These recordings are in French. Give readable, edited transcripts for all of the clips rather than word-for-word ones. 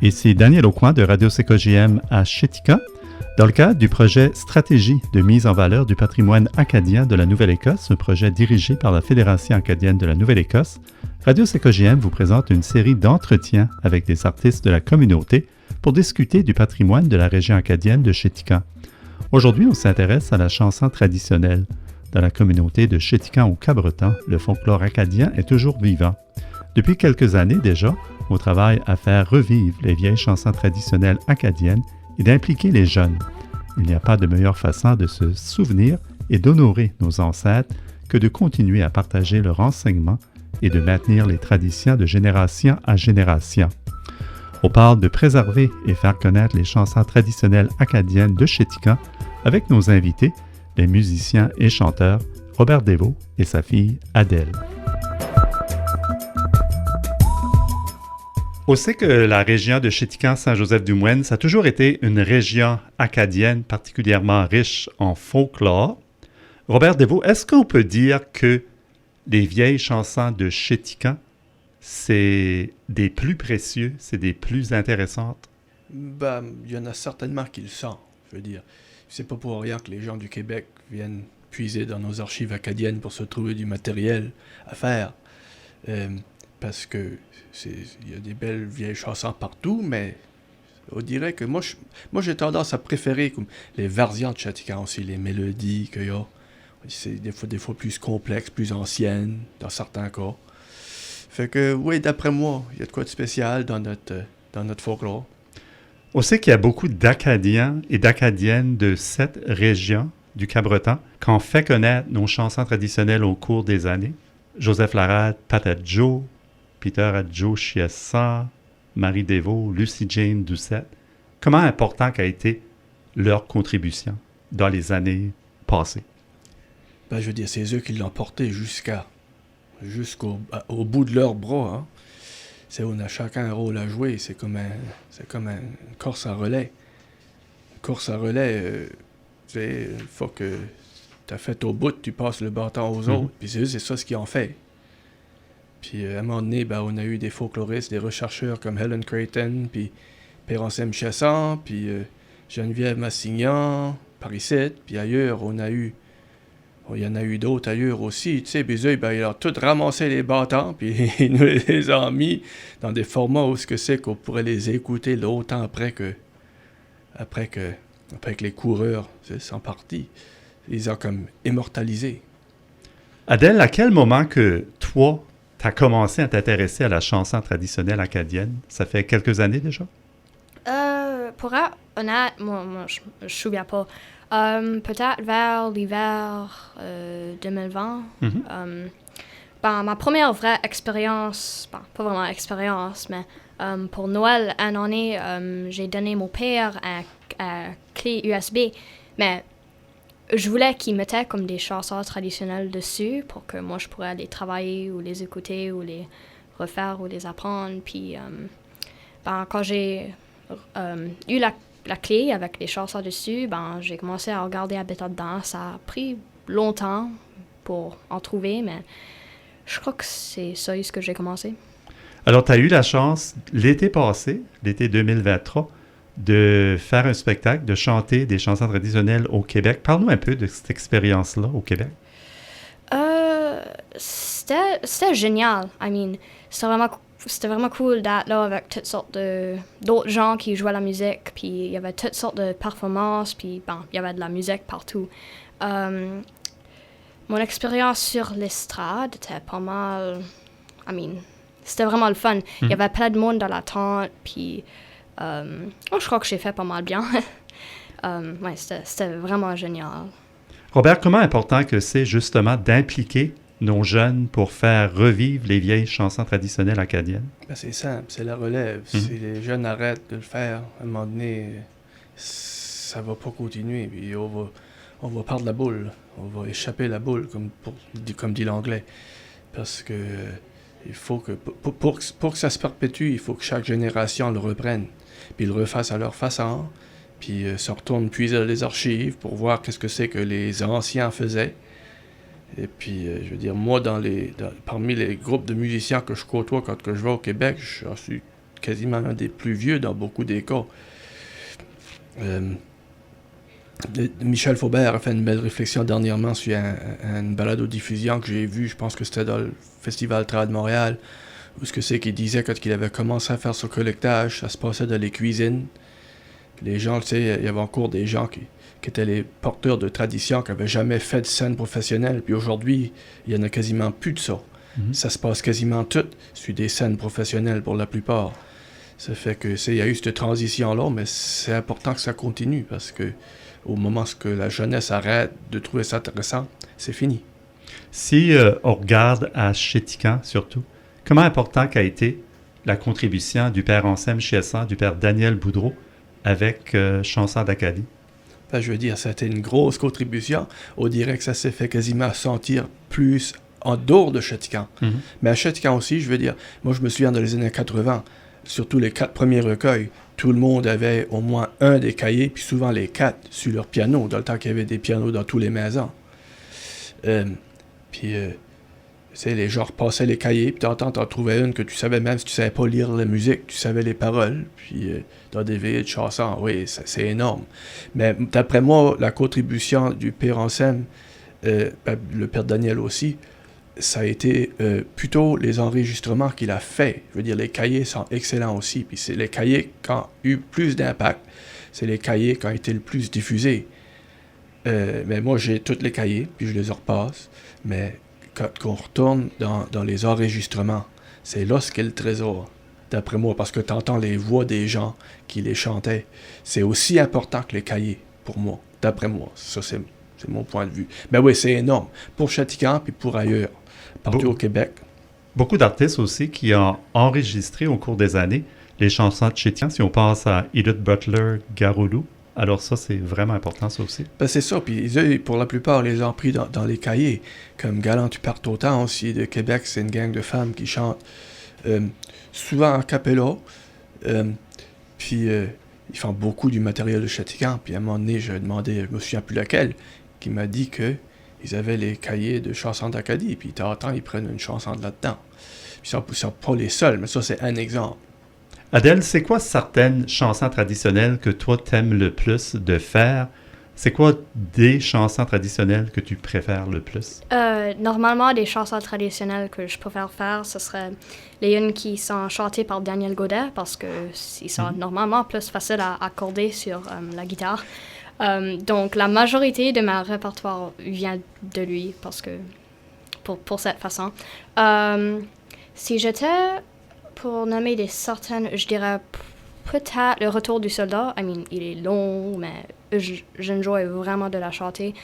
Ici Daniel Aucoin de Radio CKJM à Shetika. Dans le cadre du projet Stratégie de mise en valeur du patrimoine acadien de la Nouvelle-Écosse, un projet dirigé par la Fédération acadienne de la Nouvelle-Écosse, Radio CKJM vous présente une série d'entretiens avec des artistes de la communauté pour discuter du patrimoine de la région acadienne de Shetika. Aujourd'hui, on s'intéresse à la chanson traditionnelle. Dans la communauté de Chétican au Cabreton, le folklore acadien est toujours vivant. Depuis quelques années déjà, on travaille à faire revivre les vieilles chansons traditionnelles acadiennes et d'impliquer les jeunes. Il n'y a pas de meilleure façon de se souvenir et d'honorer nos ancêtres que de continuer à partager leur enseignement et de maintenir les traditions de génération à génération. On parle de préserver et faire connaître les chansons traditionnelles acadiennes de Chétican avec nos invités, les musiciens et chanteurs Robert Desvaux et sa fille Adèle. On sait que la région de Chétican-Saint-Joseph-du-Moine, ça a toujours été une région acadienne particulièrement riche en folklore. Robert Desvaux, est-ce qu'on peut dire que les vieilles chansons de Chétican, c'est des plus précieux, c'est des plus intéressantes? Il y en a certainement qui le sont, je veux dire. C'est pas pour rien que les gens du Québec viennent puiser dans nos archives acadiennes pour se trouver du matériel à faire. Parce que il y a des belles vieilles chansons partout, mais on dirait que moi j'ai tendance à préférer comme les variantes de Chétican aussi, les mélodies qu'il y a. C'est des fois plus complexes, plus anciennes, dans certains cas. Fait que, oui, d'après moi, il y a de quoi de spécial dans notre folklore. On sait qu'il y a beaucoup d'Acadiens et d'Acadiennes de cette région du Cabreton qui ont fait connaître nos chansons traditionnelles au cours des années. Joseph Larade, Pat Adjo, Peter Adjo Chiassa, Marie Desvaux, Lucie Jane Doucette. Comment important qu'a été leur contribution dans les années passées? Je veux dire, c'est eux qui l'ont porté jusqu'au bout de leurs bras, hein. On a chacun un rôle à jouer. C'est comme une course à relais. Une course à relais, une fois que tu as fait au bout, tu passes le bâton aux autres. Puis c'est ça ce qu'ils ont fait. Puis à un moment donné, on a eu des folkloristes, des rechercheurs comme Helen Creighton, puis Pérancem Chassan, puis Geneviève Massignan, par ici, puis ailleurs, il y en a eu d'autres ailleurs aussi, tu sais, puis eux, ils ont tous ramassé les bâtons, puis ils nous les ont mis dans des formats où qu'on pourrait les écouter longtemps après que les coureurs sont partis. Ils ont comme immortalisé. Adèle, à quel moment que toi, tu as commencé à t'intéresser à la chanson traditionnelle acadienne? Ça fait quelques années déjà? Pour être honnête, moi je me souviens pas. Peut-être vers l'hiver 2020. Ma première vraie expérience, pas vraiment expérience, mais pour Noël, une année, j'ai donné mon père un clé USB, mais je voulais qu'il mette comme des chansons traditionnelles dessus pour que moi je pourrais les travailler ou les écouter ou les refaire ou les apprendre. Puis quand j'ai eu la clé avec les chansons dessus, j'ai commencé à regarder à bêta dedans. Ça a pris longtemps pour en trouver, mais je crois que c'est ça ce que j'ai commencé. Alors, tu as eu la chance, l'été passé, l'été 2023, de faire un spectacle, de chanter des chansons traditionnelles au Québec. Parle-nous un peu de cette expérience-là au Québec. C'était génial. C'était vraiment cool d'être là avec toutes sortes d'autres gens qui jouaient la musique, puis il y avait toutes sortes de performances, puis il y avait de la musique partout. Mon expérience sur l'estrade était pas mal... c'était vraiment le fun. Il y avait plein de monde dans la tente, puis je crois que j'ai fait pas mal bien. C'était vraiment génial. Robert, comment important que c'est justement d'impliquer nos jeunes pour faire revivre les vieilles chansons traditionnelles acadiennes? C'est simple, c'est la relève. Si les jeunes arrêtent de le faire, à un moment donné, ça va pas continuer. Puis on va perdre la boule. On va échapper la boule, comme dit l'anglais. Parce que il faut que pour que ça se perpétue, il faut que chaque génération le reprenne. Puis le refasse à leur façon. Puis se retourne puiser dans les archives pour voir qu'est-ce que c'est que les anciens faisaient. Et puis, je veux dire, moi, parmi les groupes de musiciens que je côtoie quand je vais au Québec, j'en suis quasiment un des plus vieux dans beaucoup des cas. Michel Faubert a fait une belle réflexion dernièrement sur une balado-diffusion que j'ai vue, je pense que c'était dans le Festival Trad de Montréal, où ce que c'est qu'il disait quand il avait commencé à faire son collectage, ça se passait dans les cuisines. Les gens, tu sais, il y avait encore des gens qui étaient les porteurs de tradition, qui n'avaient jamais fait de scène professionnelle, puis aujourd'hui, il n'y en a quasiment plus de ça. Mm-hmm. Ça se passe quasiment tout sur des scènes professionnelles pour la plupart. Ça fait que, il y a eu cette transition-là, mais c'est important que ça continue, parce que au moment où la jeunesse arrête de trouver ça intéressant, c'est fini. Si on regarde à Chéticamp, surtout, comment important qu'a été la contribution du père Anselme Chiasson, du père Daniel Boudreau, avec Chansons d'Acadie? Ben, je veux dire, ça a été une grosse contribution. On dirait que ça s'est fait quasiment sentir plus en dehors de Chéticamp. Mm-hmm. Mais à Chéticamp aussi, je veux dire, moi je me souviens dans les années 80, surtout les 4 premiers recueils, tout le monde avait au moins un des cahiers, puis souvent les 4 sur leur piano, dans le temps qu'il y avait des pianos dans toutes les maisons. Les gens repassaient les cahiers, puis t'en trouvais une que tu savais même si tu savais pas lire la musique, tu savais les paroles, puis dans des veillées de chansons, oui, c'est énorme. Mais d'après moi, la contribution du père Anselme, le père Daniel aussi, ça a été plutôt les enregistrements qu'il a fait. Je veux dire, les cahiers sont excellents aussi, puis c'est les cahiers qui ont eu plus d'impact, c'est les cahiers qui ont été le plus diffusés. Mais moi, j'ai tous les cahiers, puis je les repasse, mais quand on retourne dans les enregistrements, c'est là ce qu'est le trésor, d'après moi, parce que tu entends les voix des gens qui les chantaient. C'est aussi important que les cahiers, pour moi, d'après moi. Ça, c'est mon point de vue. Mais oui, c'est énorme, pour Chéticamp et pour ailleurs, partout au Québec. Beaucoup d'artistes aussi qui ont enregistré au cours des années les chansons de Chéticamp. Si on pense à Edith Butler, Garoulou, alors ça, c'est vraiment important, ça aussi. Ben c'est ça, puis eux, pour la plupart, les ont pris dans les cahiers, comme Galant, tu partes autant aussi, de Québec, c'est une gang de femmes qui chantent, souvent en cappella, puis ils font beaucoup du matériel de Chéticamp, puis à un moment donné, je me souviens plus laquelle, qui m'a dit qu'ils avaient les cahiers de chansons d'Acadie, puis de temps en temps, ils prennent une chanson de là-dedans. Puis ils sont pas les seuls, mais ça, c'est un exemple. Adèle, c'est quoi certaines chansons traditionnelles que toi t'aimes le plus de faire? C'est quoi des chansons traditionnelles que tu préfères le plus? Normalement, des chansons traditionnelles que je préfère faire, ce serait les unes qui sont chantées par Daniel Godet, parce qu'ils sont normalement plus faciles à accorder sur la guitare. Donc, la majorité de mon répertoire vient de lui, parce que pour cette façon. Si j'étais pour nommer des certaines, je dirais peut-être Le Retour du soldat. Il est long, mais j'enjoie vraiment de la chanter.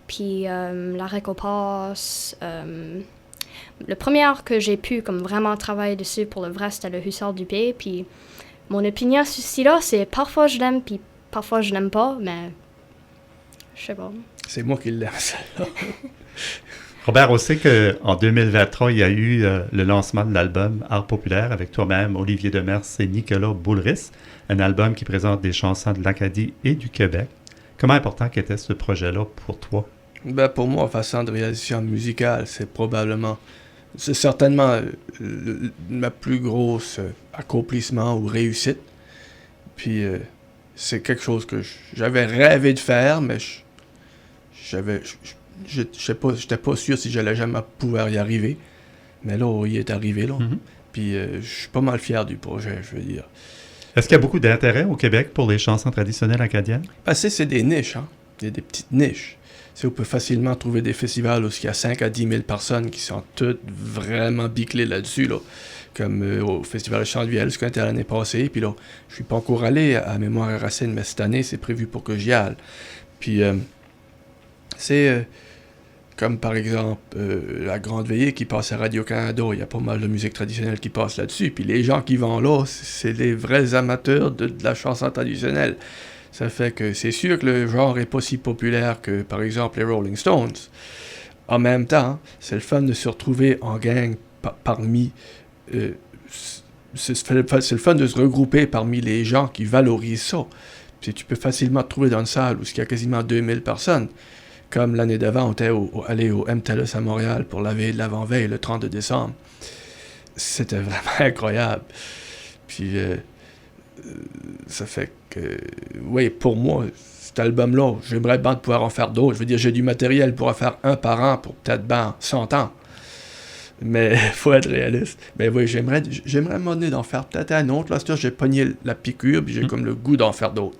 Puis La récompense. Le premier que j'ai pu comme vraiment travailler dessus pour le vrai, c'était Le Hussard du Pays. Puis mon opinion sur celui-là, c'est parfois je l'aime, puis parfois je l'aime pas, mais je sais pas. C'est moi qui l'aime, celle-là. Robert, on sait qu'en 2023, il y a eu le lancement de l'album Art populaire avec toi-même, Olivier Demers et Nicolas Boulris, un album qui présente des chansons de l'Acadie et du Québec. Comment important qu'était ce projet-là pour toi? Ben pour moi, façon de réalisation musicale, c'est certainement ma plus grosse accomplissement ou réussite. Puis c'est quelque chose que j'avais rêvé de faire, mais j'étais pas sûr si j'allais jamais pouvoir y arriver. Mais là, il est arrivé, là. Mm-hmm. Puis je suis pas mal fier du projet, je veux dire. Est-ce qu'il y a beaucoup d'intérêt au Québec pour les chansons traditionnelles acadiennes? Parce que c'est des niches, hein. Il y a des petites niches. On peut facilement trouver des festivals où il y a 5 à 10 000 personnes qui sont toutes vraiment biclées là-dessus, là. Comme au Festival de Chant-de-Viel, ce qu'on était l'année passée. Puis là, je suis pas encore allé à Mémoire et Racines, mais cette année, c'est prévu pour que j'y aille. Puis c'est comme par exemple la Grande Veillée qui passe à Radio-Canada. Il y a pas mal de musique traditionnelle qui passe là-dessus. Puis les gens qui vont là, c'est les vrais amateurs de la chanson traditionnelle. Ça fait que c'est sûr que le genre est pas si populaire que, par exemple, les Rolling Stones. En même temps, c'est le fun de se retrouver en gang parmi... c'est le fun de se regrouper parmi les gens qui valorisent ça. Puis tu peux facilement te trouver dans une salle où il y a quasiment 2000 personnes. Comme l'année d'avant, on était allé au MTLS à Montréal pour la veille de l'avant-veille, le 30 décembre. C'était vraiment incroyable. Puis ça fait que, oui, pour moi, cet album-là, j'aimerais bien pouvoir en faire d'autres. Je veux dire, j'ai du matériel pour en faire un par an pour peut-être 100 ans. Mais il faut être réaliste. Mais oui, j'aimerais m'en donner d'en faire peut-être un autre. Là, j'ai pogné la piqûre, puis j'ai comme le goût d'en faire d'autres.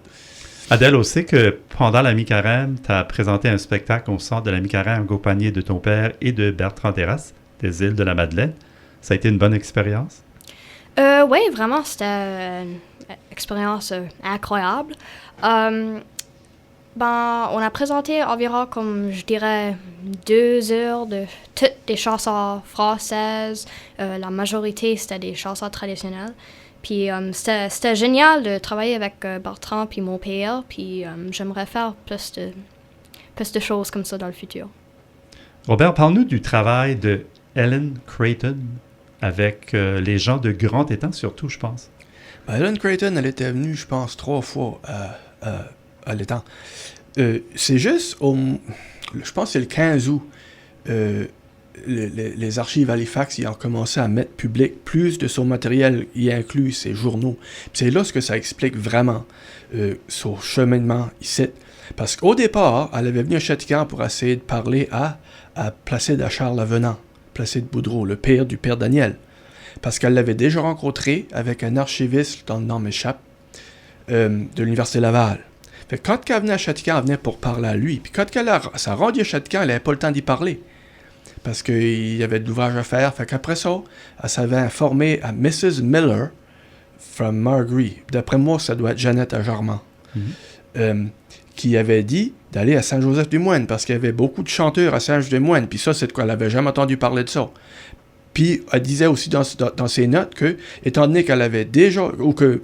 Adèle, on sait que pendant la mi-carême, tu as présenté un spectacle au centre de la mi-carême accompagné de ton père et de Bertrand Terrasse, des îles de la Madeleine. Ça a été une bonne expérience? Oui, vraiment, c'était une expérience incroyable. On a présenté environ, comme je dirais, 2 heures de toutes des chansons françaises. La majorité, c'était des chansons traditionnelles. Puis c'était génial de travailler avec Bertrand puis mon père. Puis j'aimerais faire plus de choses comme ça dans le futur. Robert, parle-nous du travail de Ellen Creighton avec les gens de Grand Étang, surtout, je pense. Ellen Creighton, elle était venue, je pense, 3 fois à l'étang. C'est juste, je pense que c'est le 15 août, les archives Halifax ils ont commencé à mettre public plus de son matériel, y inclut ses journaux. Puis c'est là ce que ça explique vraiment son cheminement ici. Parce qu'au départ, elle avait venu à Châtillon pour essayer de parler à Placide à Charles Avenant, Placide Boudreau, le père du père Daniel. Parce qu'elle l'avait déjà rencontré avec un archiviste, dont le nom m'échappe, de l'Université Laval. Fait que quand elle venait à Châtillon, elle venait pour parler à lui. Puis quand elle s'est rendue à Châtillon, elle n'avait pas le temps d'y parler. Parce qu'il y avait de l'ouvrage à faire. Fait qu'après ça, elle s'avait informé à Mrs. Miller from Margery. D'après moi, ça doit être Jeannette à Jarman. Qui avait dit d'aller à Saint-Joseph-du-Moine. Parce qu'il y avait beaucoup de chanteurs à Saint-Joseph-du-Moine. Puis ça, c'est de quoi elle n'avait jamais entendu parler de ça. Puis elle disait aussi dans ses notes que, étant donné qu'elle avait déjà, ou que